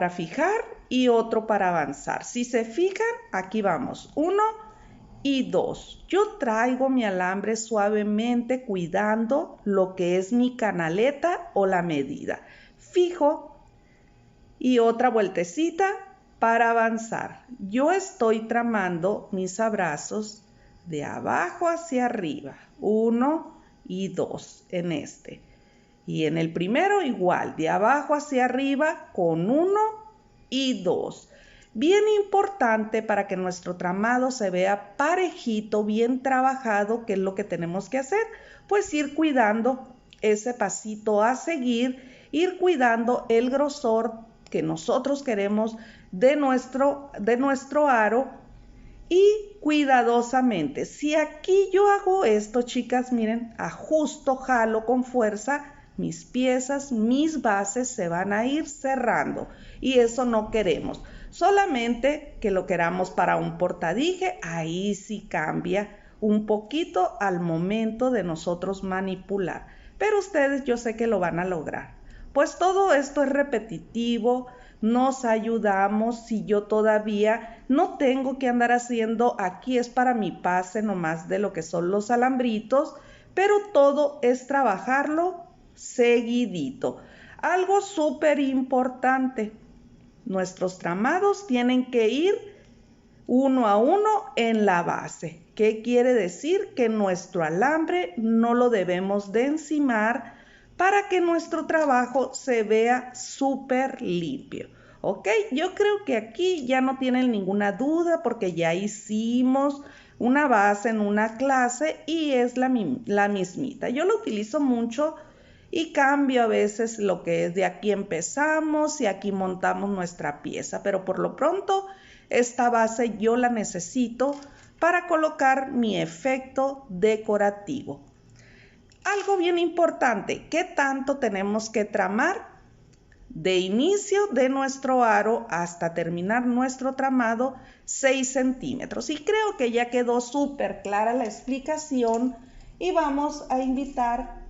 para fijar y otro para avanzar. Si se fijan, aquí vamos, 1 y 2. Yo traigo mi alambre suavemente cuidando lo que es mi canaleta o la medida. Fijo y otra vueltecita para avanzar. Yo estoy tramando mis abrazos de abajo hacia arriba, 1 y 2 en este. Y en el primero igual, de abajo hacia arriba con 1 y 2. Bien importante para que nuestro tramado se vea parejito, bien trabajado, ¿qué es lo que tenemos que hacer? Pues ir cuidando ese pasito a seguir, ir cuidando el grosor que nosotros queremos de nuestro aro y cuidadosamente. Si aquí yo hago esto, chicas, miren, ajusto, jalo con fuerza, mis piezas, mis bases se van a ir cerrando y eso no queremos. Solamente que lo queramos para un portadije, ahí sí cambia un poquito al momento de nosotros manipular. Pero ustedes yo sé que lo van a lograr. Pues todo esto es repetitivo, nos ayudamos. Si yo todavía no tengo que andar haciendo, aquí es para mi pase nomás de lo que son los alambritos, pero todo es trabajarlo seguidito. Algo súper importante. Nuestros tramados tienen que ir uno a uno en la base. ¿Qué quiere decir? Que nuestro alambre no lo debemos de encimar para que nuestro trabajo se vea súper limpio. ¿Ok? Yo creo que aquí ya no tienen ninguna duda porque ya hicimos una base en una clase y es la mismita. Yo lo utilizo mucho y cambio a veces lo que es de aquí empezamos y aquí montamos nuestra pieza, pero por lo pronto esta base yo la necesito para colocar mi efecto decorativo. Algo bien importante, ¿qué tanto tenemos que tramar? De inicio de nuestro aro hasta terminar nuestro tramado, 6 centímetros. Y creo que ya quedó súper clara la explicación y vamos a invitar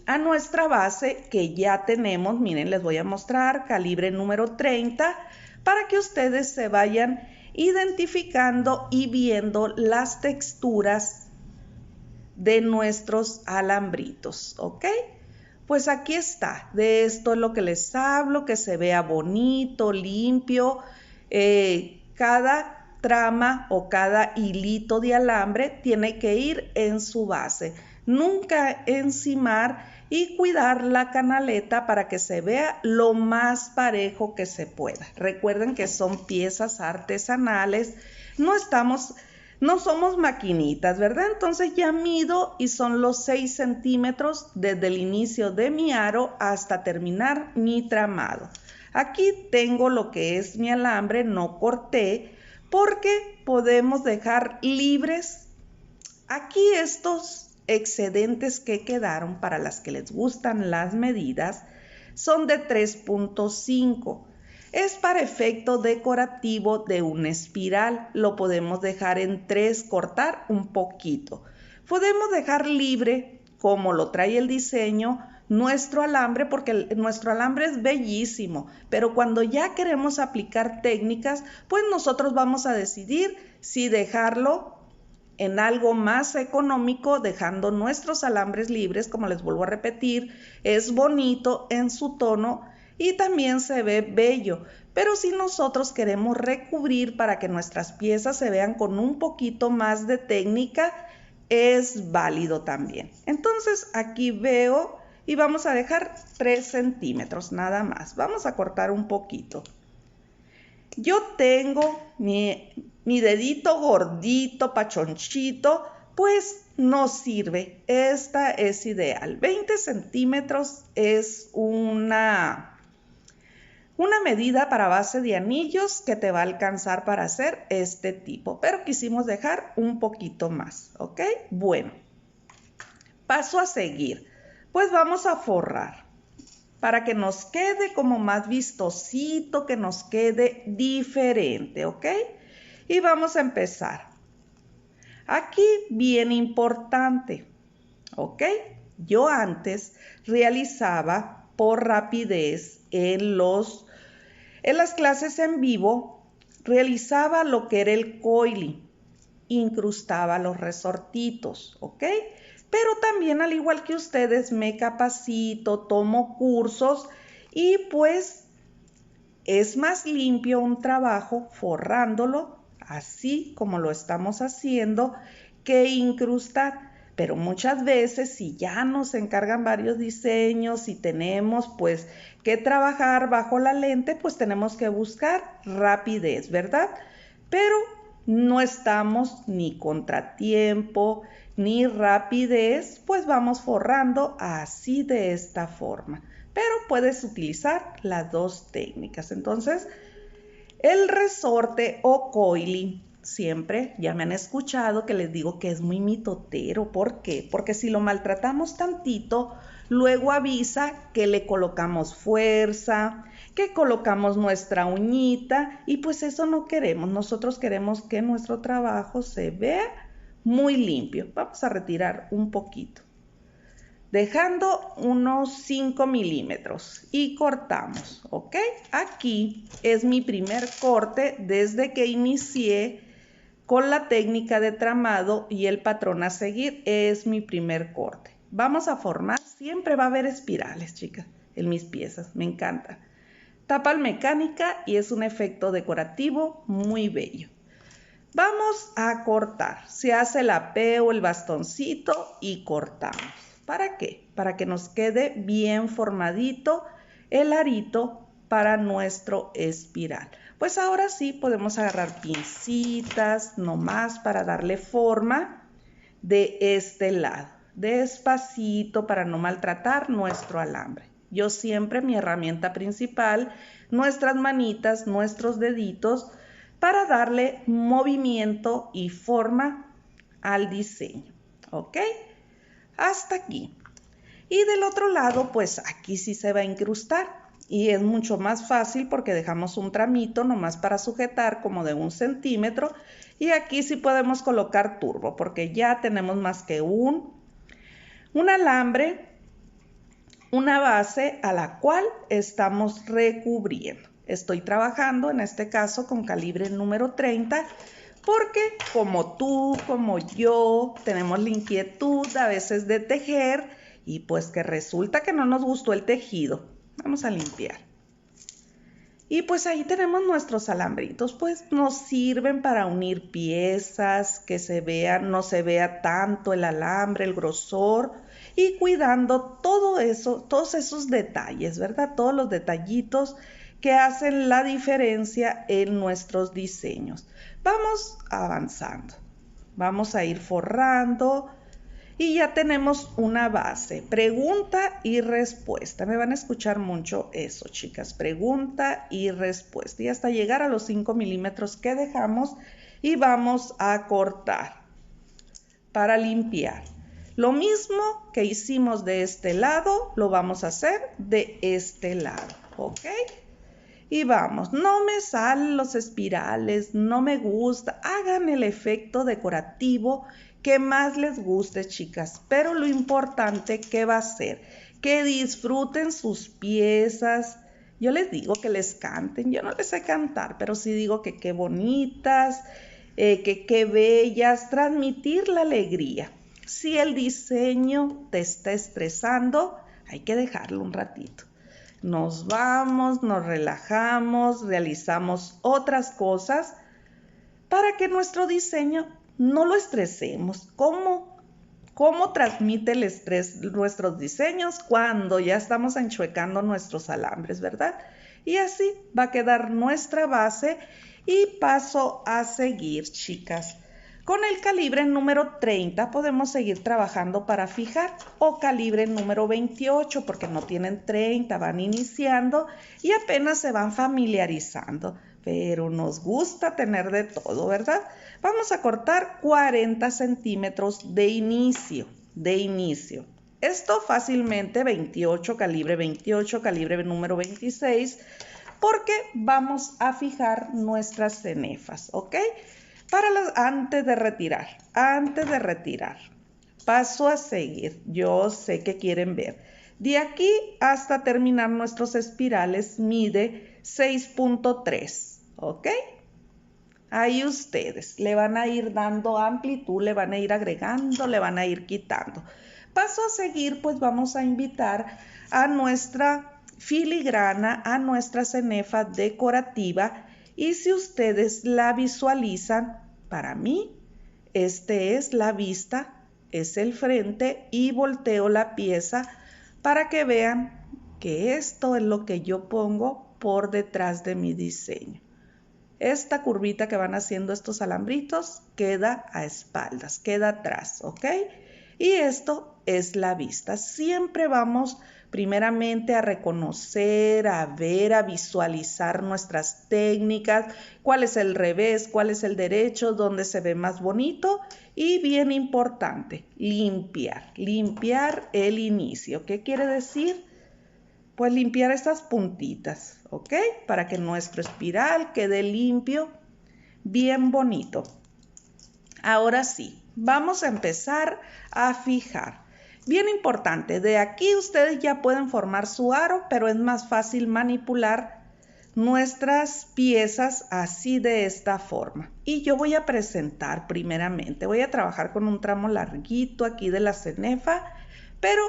a nuestra base que ya tenemos. Miren, les voy a mostrar calibre número 30 para que ustedes se vayan identificando y viendo las texturas de nuestros alambritos, ¿ok? Pues aquí está, de esto es lo que les hablo, que se vea bonito, limpio. Cada trama o cada hilito de alambre tiene que ir en su base. Nunca encimar y cuidar la canaleta para que se vea lo más parejo que se pueda. Recuerden que son piezas artesanales, no somos maquinitas, ¿verdad? Entonces ya mido y son los 6 centímetros desde el inicio de mi aro hasta terminar mi tramado. Aquí tengo lo que es mi alambre, no corté, porque podemos dejar libres aquí estos excedentes que quedaron para las que les gustan las medidas, son de 3.5. Es para efecto decorativo de una espiral. Lo podemos dejar en 3, cortar un poquito. Podemos dejar libre, como lo trae el diseño, nuestro alambre, porque nuestro alambre es bellísimo, pero cuando ya queremos aplicar técnicas, pues nosotros vamos a decidir si dejarlo en algo más económico, dejando nuestros alambres libres. Como les vuelvo a repetir, es bonito en su tono y también se ve bello, pero si nosotros queremos recubrir para que nuestras piezas se vean con un poquito más de técnica, es válido también. Entonces aquí veo y vamos a dejar 3 centímetros nada más. Vamos a cortar un poquito. Yo tengo mi dedito gordito, pachonchito, pues no sirve. Esta es ideal. 20 centímetros es una medida para base de anillos que te va a alcanzar para hacer este tipo, pero quisimos dejar un poquito más, ¿ok? Bueno, paso a seguir. Pues vamos a forrar para que nos quede como más vistosito, que nos quede diferente, ¿ok? Y vamos a empezar. Aquí bien importante, ¿ok? Yo antes realizaba por rapidez en los En las clases en vivo realizaba lo que era el coiling, incrustaba los resortitos, ¿ok? Pero también, al igual que ustedes, me capacito, tomo cursos y pues es más limpio un trabajo forrándolo, así como lo estamos haciendo, que incrustar. Pero muchas veces, si ya nos encargan varios diseños y tenemos pues que trabajar bajo la lente, pues tenemos que buscar rapidez, ¿verdad? Pero no estamos ni contratiempo ni rapidez, pues vamos forrando así de esta forma. Pero puedes utilizar las dos técnicas. Entonces, el resorte o coiling, siempre, ya me han escuchado que les digo que es muy mitotero. ¿Por qué? Porque si lo maltratamos tantito, luego avisa que le colocamos fuerza, que colocamos nuestra uñita y pues eso no queremos. Nosotros queremos que nuestro trabajo se vea muy limpio. Vamos a retirar un poquito, dejando unos 5 milímetros y cortamos, ¿ok? Aquí es mi primer corte desde que inicié con la técnica de tramado y el patrón a seguir. Es mi primer corte. Vamos a formar, siempre va a haber espirales, chicas, en mis piezas, me encanta. Tapa mecánica y es un efecto decorativo muy bello. Vamos a cortar, se hace la P o el bastoncito y cortamos. ¿Para qué? Para que nos quede bien formadito el arito para nuestro espiral. Pues ahora sí podemos agarrar pincitas nomás para darle forma de este lado, despacito para no maltratar nuestro alambre. Yo siempre mi herramienta principal, nuestras manitas, nuestros deditos, para darle movimiento y forma al diseño, ¿ok? Hasta aquí. Y del otro lado, pues aquí sí se va a incrustar y es mucho más fácil porque dejamos un tramito nomás para sujetar como de 1 centímetro y aquí sí podemos colocar turbo porque ya tenemos más que un alambre, una base a la cual estamos recubriendo. Estoy trabajando en este caso con calibre número 30 porque como tú, como yo, tenemos la inquietud a veces de tejer y pues que resulta que no nos gustó el tejido. Vamos a limpiar. Y pues ahí tenemos nuestros alambritos, pues nos sirven para unir piezas, que se vean, no se vea tanto el alambre, el grosor y cuidando todo eso, todos esos detalles, ¿verdad? Todos los detallitos que hacen la diferencia en nuestros diseños. Vamos avanzando, vamos a ir forrando y ya tenemos una base. Pregunta y respuesta. Me van a escuchar mucho eso, chicas. Pregunta y respuesta. Y hasta llegar a los 5 milímetros que dejamos y vamos a cortar para limpiar. Lo mismo que hicimos de este lado, lo vamos a hacer de este lado, ¿ok? Y vamos, no me salen los espirales, no me gusta. Hagan el efecto decorativo que más les guste, chicas. Pero lo importante que va a ser que disfruten sus piezas. Yo les digo que les canten. Yo no les sé cantar, pero sí digo que qué bonitas, que qué bellas. Transmitir la alegría. Si el diseño te está estresando, hay que dejarlo un ratito. Nos vamos, nos relajamos, realizamos otras cosas para que nuestro diseño no lo estresemos. ¿Cómo transmite el estrés nuestros diseños? Cuando ya estamos enchuecando nuestros alambres, ¿verdad? Y así va a quedar nuestra base y paso a seguir, chicas. Con el calibre número 30 podemos seguir trabajando para fijar o calibre número 28 porque no tienen 30, van iniciando y apenas se van familiarizando. Pero nos gusta tener de todo, ¿verdad? Vamos a cortar 40 centímetros de inicio. Esto fácilmente 28, calibre número 26 porque vamos a fijar nuestras cenefas, ¿ok? Antes de retirar, paso a seguir. Yo sé que quieren ver. De aquí hasta terminar nuestros espirales mide 6.3, ¿ok? Ahí ustedes le van a ir dando amplitud, le van a ir agregando, le van a ir quitando. Paso a seguir, pues vamos a invitar a nuestra filigrana, a nuestra cenefa decorativa, y si ustedes la visualizan, para mí, este es la vista, es el frente, y volteo la pieza para que vean que esto es lo que yo pongo por detrás de mi diseño. Esta curvita que van haciendo estos alambritos queda a espaldas, queda atrás, ¿ok? Y esto es la vista. Siempre vamos primeramente a reconocer, a ver, a visualizar nuestras técnicas, cuál es el revés, cuál es el derecho, dónde se ve más bonito, y bien importante, limpiar el inicio. ¿Qué quiere decir? Pues limpiar estas puntitas, ¿ok? Para que nuestro espiral quede limpio, bien bonito. Ahora sí, vamos a empezar a fijar. Bien importante, de aquí ustedes ya pueden formar su aro, pero es más fácil manipular nuestras piezas así, de esta forma. Y yo voy a presentar primeramente, voy a trabajar con un tramo larguito aquí de la cenefa, pero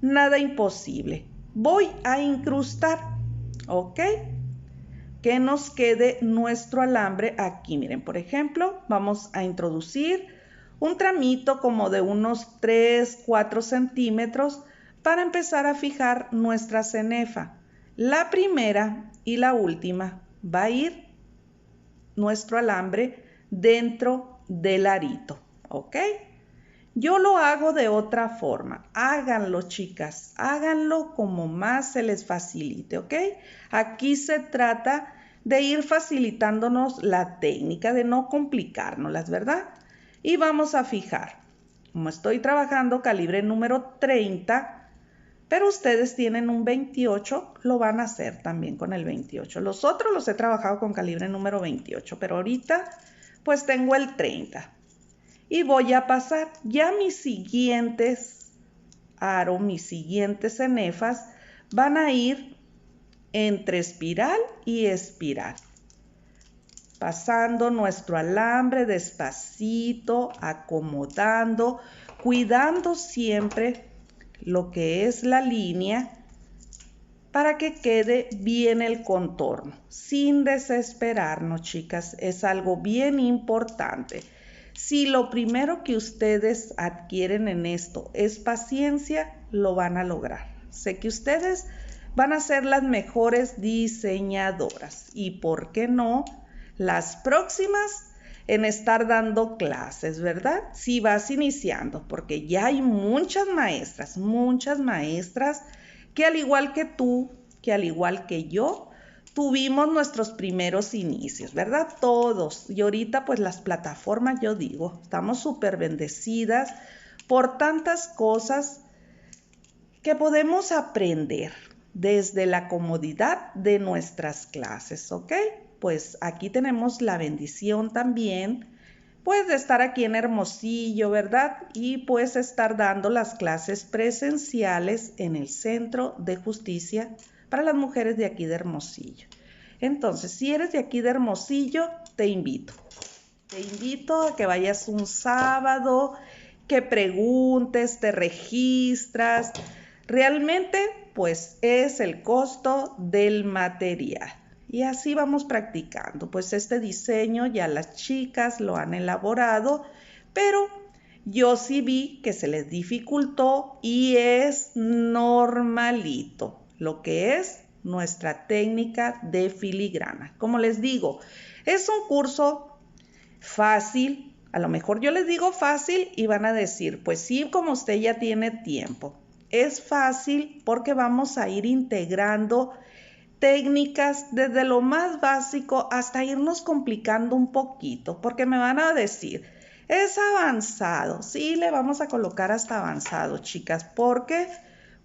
nada imposible. Voy a incrustar, ¿ok? Que nos quede nuestro alambre aquí. Miren, por ejemplo, vamos a introducir un tramito como de unos 3-4 centímetros para empezar a fijar nuestra cenefa. La primera y la última va a ir nuestro alambre dentro del arito, ¿ok? Yo lo hago de otra forma. Háganlo, chicas, háganlo como más se les facilite, ¿ok? Aquí se trata de ir facilitándonos la técnica, de no complicárnoslas, ¿verdad? Y vamos a fijar. Como estoy trabajando calibre número 30, pero ustedes tienen un 28, lo van a hacer también con el 28. Los otros los he trabajado con calibre número 28, pero ahorita pues tengo el 30. Y voy a pasar ya mis siguientes aros, mis siguientes cenefas van a ir entre espiral y espiral, pasando nuestro alambre despacito, acomodando, cuidando siempre lo que es la línea para que quede bien el contorno, sin desesperarnos, chicas, es algo bien importante. Si lo primero que ustedes adquieren en esto es paciencia, lo van a lograr. Sé que ustedes van a ser las mejores diseñadoras y, ¿por qué no?, las próximas en estar dando clases, ¿verdad? Si vas iniciando, porque ya hay muchas maestras que al igual que tú, que al igual que yo, tuvimos nuestros primeros inicios, ¿verdad? Todos. Y ahorita pues las plataformas, yo digo, estamos súper bendecidas por tantas cosas que podemos aprender desde la comodidad de nuestras clases, ¿ok? Pues aquí tenemos la bendición también, pues de estar aquí en Hermosillo, ¿verdad? Y pues estar dando las clases presenciales en el Centro de Justicia para las mujeres de aquí de Hermosillo. Entonces, si eres de aquí de Hermosillo, te invito a que vayas un sábado, que preguntes, te registras. Realmente, pues es el costo del material. Y así vamos practicando. Pues este diseño ya las chicas lo han elaborado, pero yo sí vi que se les dificultó y es normalito lo que es nuestra técnica de filigrana. Como les digo, es un curso fácil. A lo mejor yo les digo fácil y van a decir, pues sí, como usted ya tiene tiempo. Es fácil porque vamos a ir integrando técnicas desde lo más básico hasta irnos complicando un poquito, porque me van a decir, es avanzado. Sí, le vamos a colocar hasta avanzado, chicas, porque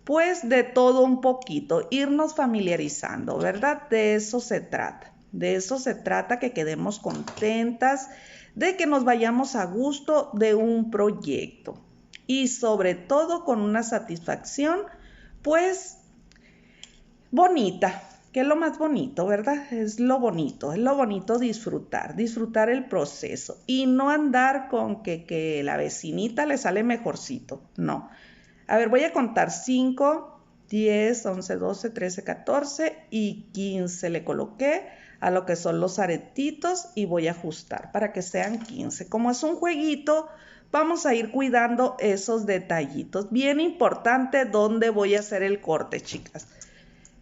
pues de todo un poquito, irnos familiarizando, ¿verdad? De eso se trata. De eso se trata, que quedemos contentas, de que nos vayamos a gusto de un proyecto y sobre todo con una satisfacción, pues bonita, que es lo más bonito, ¿verdad? Es lo bonito disfrutar el proceso y no andar con que la vecinita le sale mejorcito, no. A ver, voy a contar 5, 10, 11, 12, 13, 14 y 15 le coloqué a lo que son los aretitos y voy a ajustar para que sean 15. Como es un jueguito, vamos a ir cuidando esos detallitos. Bien importante dónde voy a hacer el corte, chicas.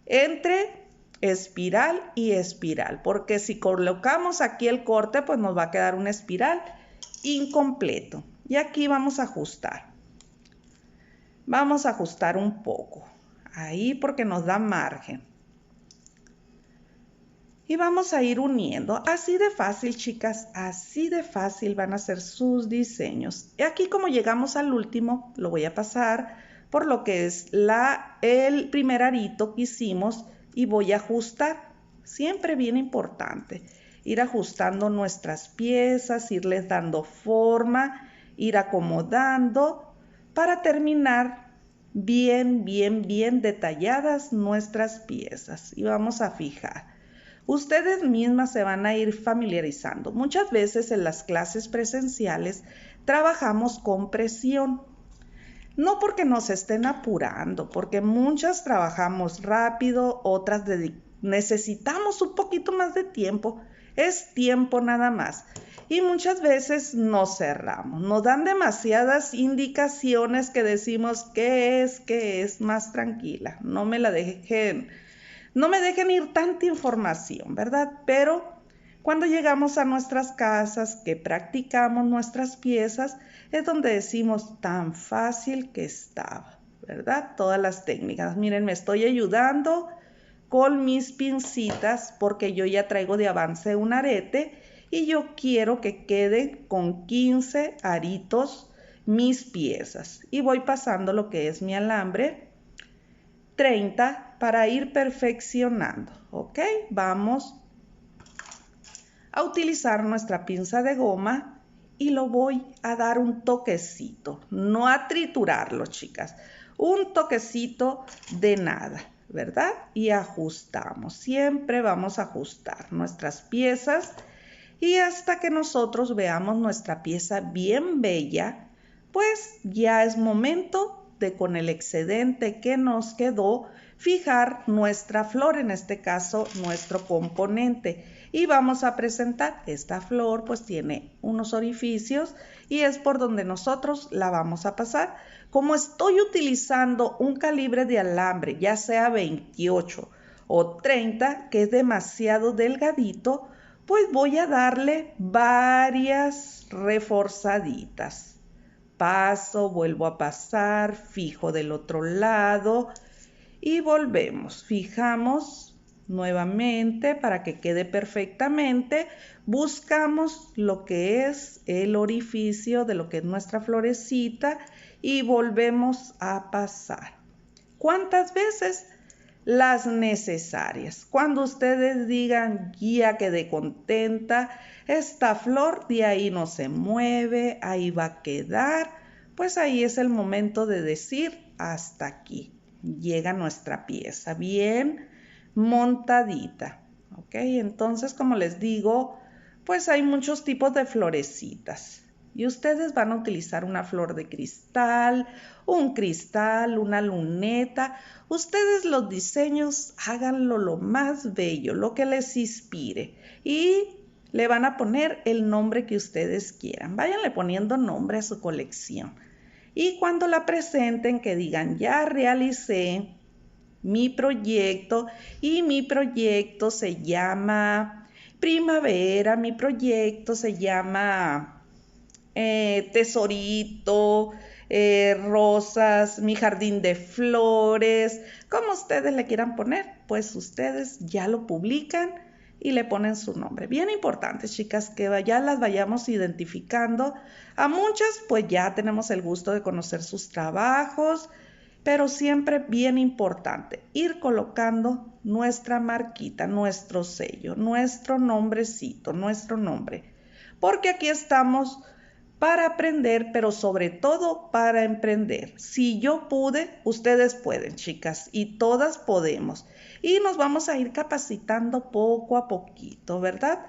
Entre espiral y espiral, porque si colocamos aquí el corte, pues nos va a quedar una espiral incompleto. Y aquí vamos a ajustar. Vamos a ajustar un poco. Ahí porque nos da margen. Y vamos a ir uniendo. Así de fácil, chicas, así de fácil van a ser sus diseños. Y aquí como llegamos al último, lo voy a pasar por lo que es el primer arito que hicimos y voy a ajustar. Siempre bien importante, ir ajustando nuestras piezas, irles dando forma, ir acomodando para terminar bien detalladas nuestras piezas. Y vamos a fijar. Ustedes mismas se van a ir familiarizando. Muchas veces en las clases presenciales trabajamos con presión. No porque nos estén apurando, porque muchas trabajamos rápido, otras necesitamos un poquito más de tiempo. Es tiempo nada más. Y muchas veces nos cerramos. Nos dan demasiadas indicaciones que decimos que es más tranquila. No me dejen ir tanta información, ¿verdad? Pero cuando llegamos a nuestras casas, que practicamos nuestras piezas, es donde decimos tan fácil que estaba, ¿verdad? Todas las técnicas. Miren, me estoy ayudando con mis pincitas porque yo ya traigo de avance un arete y yo quiero que queden con 15 aritos mis piezas. Y voy pasando lo que es mi alambre 30 para ir perfeccionando, ¿ok? Vamos a utilizar nuestra pinza de goma y lo voy a dar un toquecito, no a triturarlo, chicas, un toquecito de nada, ¿verdad? Y ajustamos, siempre vamos a ajustar nuestras piezas y hasta que nosotros veamos nuestra pieza bien bella, pues ya es momento de con el excedente que nos quedó fijar nuestra flor, en este caso nuestro componente, y vamos a presentar esta flor, pues tiene unos orificios y es por donde nosotros la vamos a pasar. Como estoy utilizando un calibre de alambre, ya sea 28 o 30, que es demasiado delgadito, pues voy a darle varias reforzaditas. Paso, vuelvo a pasar, fijo del otro lado y volvemos. Fijamos nuevamente para que quede perfectamente. Buscamos lo que es el orificio de lo que es nuestra florecita y volvemos a pasar. ¿Cuántas veces? Las necesarias. Cuando ustedes digan, ya quedé contenta, esta flor de ahí no se mueve, ahí va a quedar, pues ahí es el momento de decir, hasta aquí llega nuestra pieza bien montadita, ¿ok? Entonces, como les digo, pues hay muchos tipos de florecitas. Y ustedes van a utilizar una flor de cristal, un cristal, una luneta. Ustedes los diseños háganlo lo más bello, lo que les inspire. Y le van a poner el nombre que ustedes quieran. Váyanle poniendo nombre a su colección. Y cuando la presenten, que digan, ya realicé mi proyecto y mi proyecto se llama primavera, mi proyecto se llama tesorito, rosas, mi jardín de flores, como ustedes le quieran poner, pues ustedes ya lo publican y le ponen su nombre. Bien importante, chicas, que ya las vayamos identificando. A muchas, pues ya tenemos el gusto de conocer sus trabajos, pero siempre bien importante ir colocando nuestra marquita, nuestro sello, nuestro nombrecito, nuestro nombre, porque aquí estamos para aprender, pero sobre todo para emprender. Si yo pude, ustedes pueden, chicas, y todas podemos. Y nos vamos a ir capacitando poco a poquito, ¿verdad?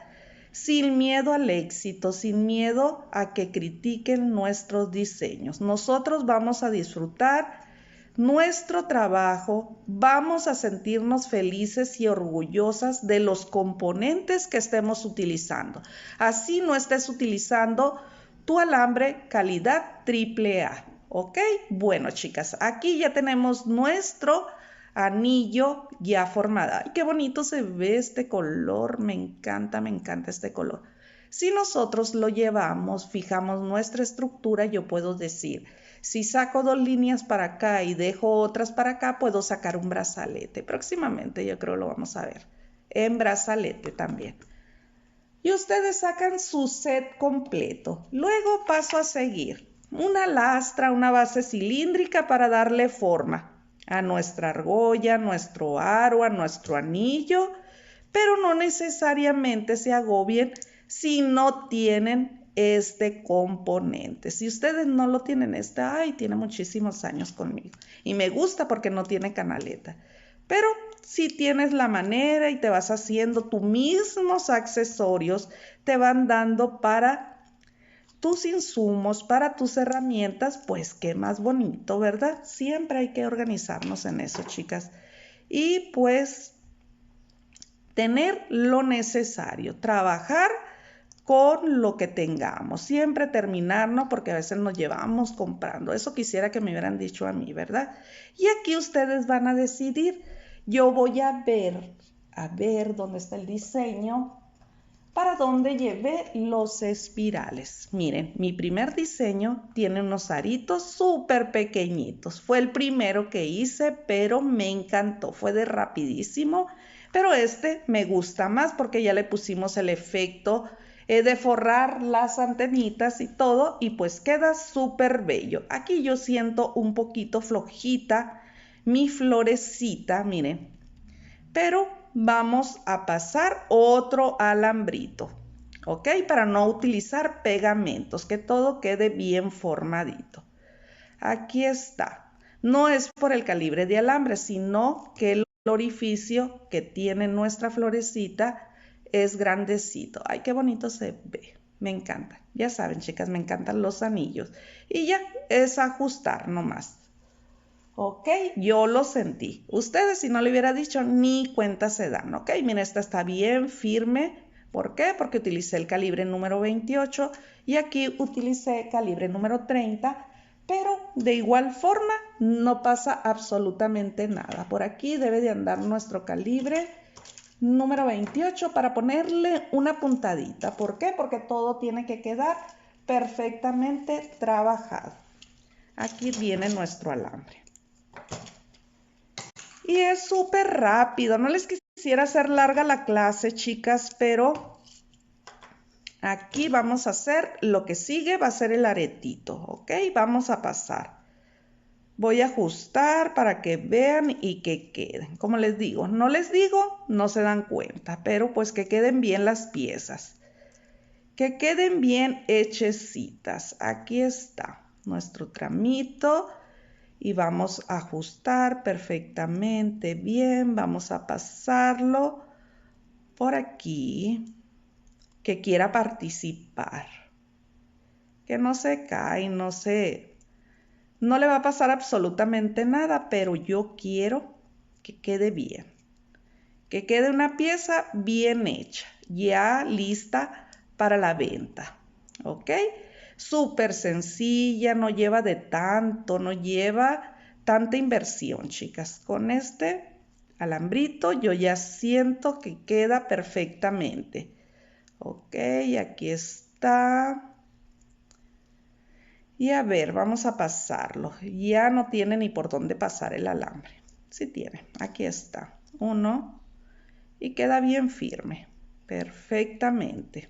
Sin miedo al éxito, sin miedo a que critiquen nuestros diseños. Nosotros vamos a disfrutar nuestro trabajo, vamos a sentirnos felices y orgullosas de los componentes que estemos utilizando. Así no estés utilizando tu alambre calidad AAA, ¿ok? Bueno, chicas, aquí ya tenemos nuestro anillo ya formado. ¡Ay, qué bonito se ve este color! Me encanta este color. Si nosotros lo llevamos, fijamos nuestra estructura, yo puedo decir, si saco 2 líneas para acá y dejo otras para acá, puedo sacar un brazalete. Próximamente yo creo lo vamos a ver en brazalete también. Y ustedes sacan su set completo. Luego paso a seguir una lastra, una base cilíndrica para darle forma a nuestra argolla, a nuestro aro, a nuestro anillo, pero no necesariamente se agobien si no tienen este componente. Si ustedes no lo tienen, tiene muchísimos años conmigo y me gusta porque no tiene canaleta. Pero si tienes la manera y te vas haciendo tus mismos accesorios, te van dando para tus insumos, para tus herramientas, pues qué más bonito, ¿verdad? Siempre hay que organizarnos en eso, chicas. Y pues tener lo necesario, trabajar con lo que tengamos, siempre terminarnos porque a veces nos llevamos comprando. Eso quisiera que me hubieran dicho a mí, ¿verdad? Y aquí ustedes van a decidir. Yo voy a ver dónde está el diseño, para dónde llevé los espirales. Miren, mi primer diseño tiene unos aritos súper pequeñitos. Fue el primero que hice, pero me encantó. Fue de rapidísimo, pero este me gusta más porque ya le pusimos el efecto de forrar las antenitas y todo, y pues queda súper bello. Aquí yo siento un poquito flojita mi florecita, miren, pero vamos a pasar otro alambrito, ¿ok? Para no utilizar pegamentos, que todo quede bien formadito. Aquí está. No es por el calibre de alambre, sino que el orificio que tiene nuestra florecita es grandecito. Ay, qué bonito se ve. Me encanta. Ya saben, chicas, me encantan los anillos. Y ya es ajustar nomás. Ok, yo lo sentí. Ustedes, si no le hubiera dicho, ni cuenta se dan. Ok, mira, esta está bien firme. ¿Por qué? Porque utilicé el calibre número 28 y aquí utilicé calibre número 30. Pero de igual forma no pasa absolutamente nada. Por aquí debe de andar nuestro calibre número 28 para ponerle una puntadita. ¿Por qué? Porque todo tiene que quedar perfectamente trabajado. Aquí viene nuestro alambre. Y es súper rápido. No les quisiera hacer larga la clase, chicas, pero aquí vamos a hacer lo que sigue, va a ser el aretito, ¿ok? Vamos a pasar. Voy a ajustar para que vean y que queden. Como les digo, no se dan cuenta, pero pues que queden bien las piezas. Que queden bien hechecitas. Aquí está nuestro tramito. Y vamos a ajustar perfectamente bien. Vamos a pasarlo por aquí. Que quiera participar. Que no se cae, no le va a pasar absolutamente nada, pero yo quiero que quede bien. Que quede una pieza bien hecha, ya lista para la venta. ¿Ok? Súper sencilla, no lleva no lleva tanta inversión, chicas. Con este alambrito yo ya siento que queda perfectamente. Ok, aquí está. Y a ver, vamos a pasarlo. Ya no tiene ni por dónde pasar el alambre. Sí tiene, aquí está. Uno. Y queda bien firme, perfectamente.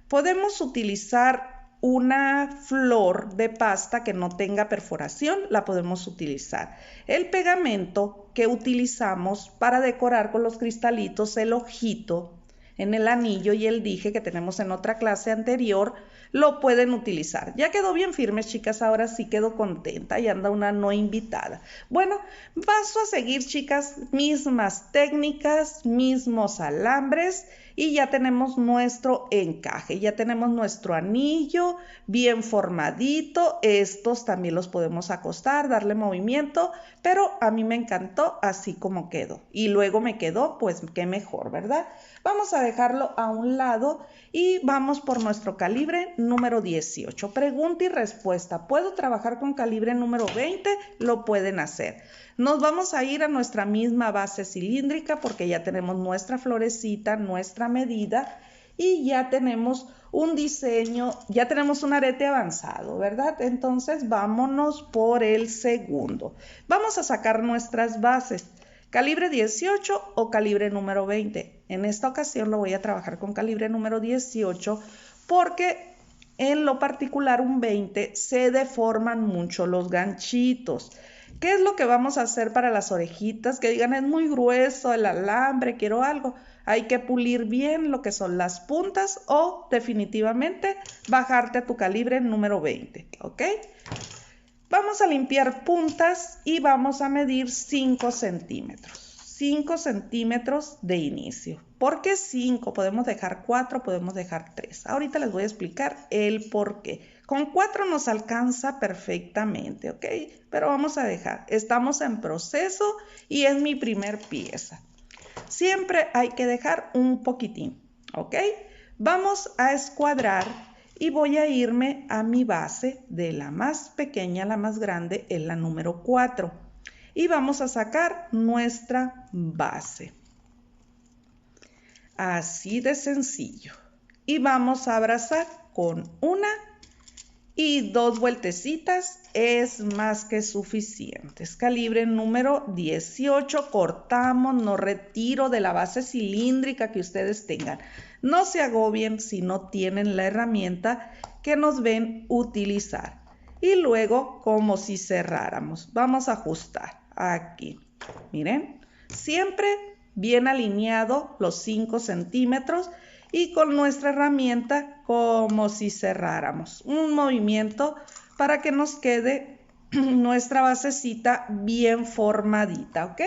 Podemos utilizar una flor de pasta que no tenga perforación, la podemos utilizar. El pegamento que utilizamos para decorar con los cristalitos, el ojito, en el anillo y el dije que tenemos en otra clase anterior, lo pueden utilizar. Ya quedó bien firme, chicas, ahora sí quedo contenta y anda una no invitada. Bueno, paso a seguir, chicas, mismas técnicas, mismos alambres y ya tenemos nuestro encaje, ya tenemos nuestro anillo bien formadito. Estos también los podemos acostar, darle movimiento, pero a mí me encantó así como quedó. Y luego me quedó, pues qué mejor, ¿verdad? Vamos a dejarlo a un lado y vamos por nuestro calibre número 18. Pregunta y respuesta. ¿Puedo trabajar con calibre número 20? Lo pueden hacer. Nos vamos a ir a nuestra misma base cilíndrica porque ya tenemos nuestra florecita, nuestra medida y ya tenemos un diseño, ya tenemos un arete avanzado, ¿verdad? Entonces vámonos por el segundo. Vamos a sacar nuestras bases. Calibre 18 o calibre número 20. En esta ocasión lo voy a trabajar con calibre número 18 porque en lo particular un 20 se deforman mucho los ganchitos. ¿Qué es lo que vamos a hacer para las orejitas? Que digan, es muy grueso el alambre, quiero algo. Hay que pulir bien lo que son las puntas o definitivamente bajarte a tu calibre número 20, ¿ok? Vamos a limpiar puntas y vamos a medir 5 centímetros. 5 centímetros de inicio. ¿Por qué 5? Podemos dejar 4, podemos dejar 3. Ahorita les voy a explicar el por qué. Con 4 nos alcanza perfectamente, ¿ok? Pero vamos a dejar. Estamos en proceso y es mi primer pieza. Siempre hay que dejar un poquitín, ¿ok? Vamos a escuadrar y voy a irme a mi base de la más pequeña a la más grande, en la número 4. Y vamos a sacar nuestra base. Así de sencillo. Y vamos a abrazar con una y 2 vueltecitas, es más que suficiente. Calibre número 18, cortamos, no retiro de la base cilíndrica que ustedes tengan. No se agobien si no tienen la herramienta que nos ven utilizar. Y luego, como si cerráramos, vamos a ajustar aquí. Miren, siempre bien alineado los 5 centímetros y con nuestra herramienta como si cerráramos. Un movimiento para que nos quede nuestra basecita bien formadita, ¿ok?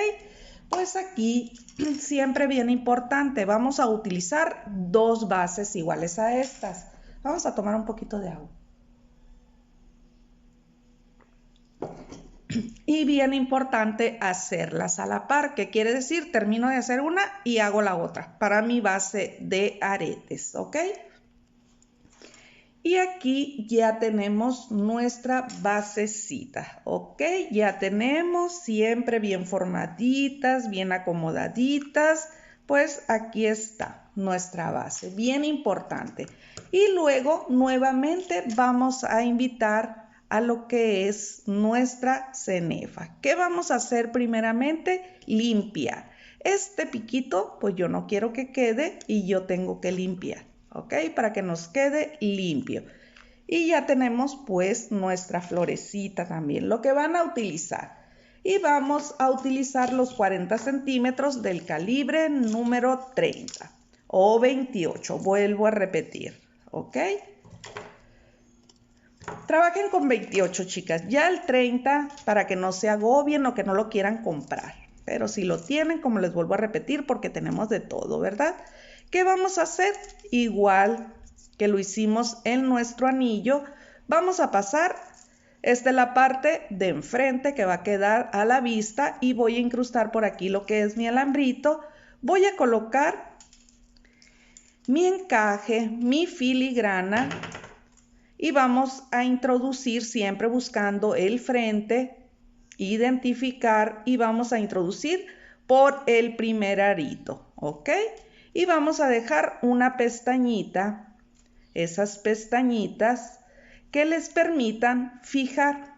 Pues aquí siempre bien importante, vamos a utilizar 2 bases iguales a estas. Vamos a tomar un poquito de agua. Y bien importante hacerlas a la par, que quiere decir termino de hacer una y hago la otra para mi base de aretes, ¿ok? Y aquí ya tenemos nuestra basecita, ¿ok? Ya tenemos siempre bien formaditas, bien acomodaditas, pues aquí está nuestra base, bien importante. Y luego nuevamente vamos a invitar a lo que es nuestra cenefa. ¿Qué vamos a hacer primeramente? Limpiar. Este piquito, pues yo no quiero que quede y yo tengo que limpiar, ¿ok? Para que nos quede limpio. Y ya tenemos pues nuestra florecita también, lo que van a utilizar. Y vamos a utilizar los 40 centímetros del calibre número 30 o 28, vuelvo a repetir, ¿ok? Trabajen con 28, chicas. Ya el 30 para que no se agobien o que no lo quieran comprar. Pero si lo tienen, como les vuelvo a repetir, porque tenemos de todo, ¿verdad? ¿Qué vamos a hacer? Igual que lo hicimos en nuestro anillo, vamos a pasar, esta es la parte de enfrente que va a quedar a la vista y voy a incrustar por aquí lo que es mi alambrito. Voy a colocar mi encaje, mi filigrana. Y vamos a introducir siempre buscando el frente, identificar y vamos a introducir por el primer arito, ¿ok? Y vamos a dejar una pestañita, esas pestañitas que les permitan fijar,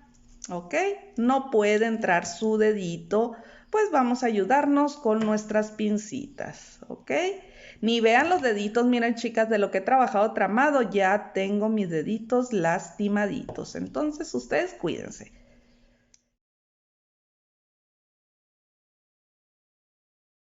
¿ok? No puede entrar su dedito, pues vamos a ayudarnos con nuestras pincitas, ¿ok? Ni vean los deditos, miren chicas, de lo que he trabajado tramado, ya tengo mis deditos lastimaditos. Entonces ustedes cuídense.